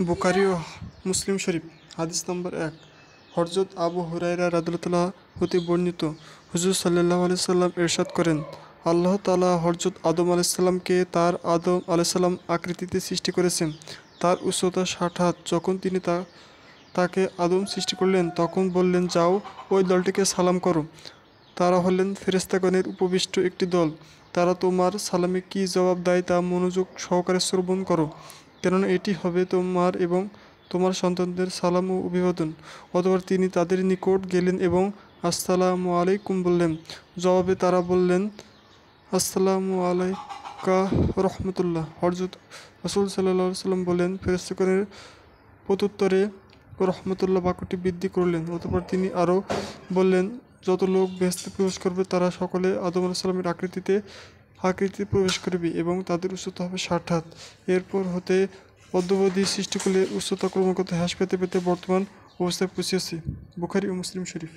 বুখারী ও মুসলিম শরীফ। হাদিস নম্বর 1। হযরত আবু হুরায়রা রাদিয়াল্লাহু হতে বর্ণিত, হুজুর সাল্লাল্লাহু আলাইহি সাল্লাম ইরশাদ করেন, আল্লাহ তাআলা হযরত আদম আলাইহিস সালামকে তার আদম আলাইহিস সালাম আকৃতিতে সৃষ্টি করেছেন। তার উচ্চতা 60 হাত। যখন তিনি তাকে আদম সৃষ্টি করলেন, তখন বললেন, যাও, ওই দলটিকে সালাম করো। তারা হলেন ফেরেশতাগণের উপবিষ্ট একটি দল। তারা তোমার সালামে কি জবাব দেয় তা মনোযোগ সহকারে শ্রবণ করো, কেননা এটি হবে তোমার এবং তোমার সন্তানদের সালাম ও অভিবাদন। অতঃপর তিনি তাদের নিকট গেলেন এবং আসসালামু আলাইকুম বললেন। জবাবে তারা বললেন, আসসালামু আলাইকা রহমতুল্লাহ। হযরত রাসূল সাল্লাল্লাহু আলাইহি সাল্লাম বললেন, ফেরেশতাগণের প্রত্যুত্তরে রহমতুল্লাহ বাক্যটি বৃদ্ধি করলেন। অতঃপর তিনি আরও বললেন, যত লোক বেহেশতে প্রবেশ করবে তারা সকলে আদম আলাইহিস সালামের আকৃতিতে প্রবেশ করবে এবং তাদের উচ্চতা হবে 60 হাত। এরপর হতে অদ্যাবধি সৃষ্টিকুলের উচ্চতা ক্রমাগত হ্রাস পেতে পেতে বর্তমান অবস্থায় পৌঁছেছে। বুখারী ও মুসলিম শরীফ।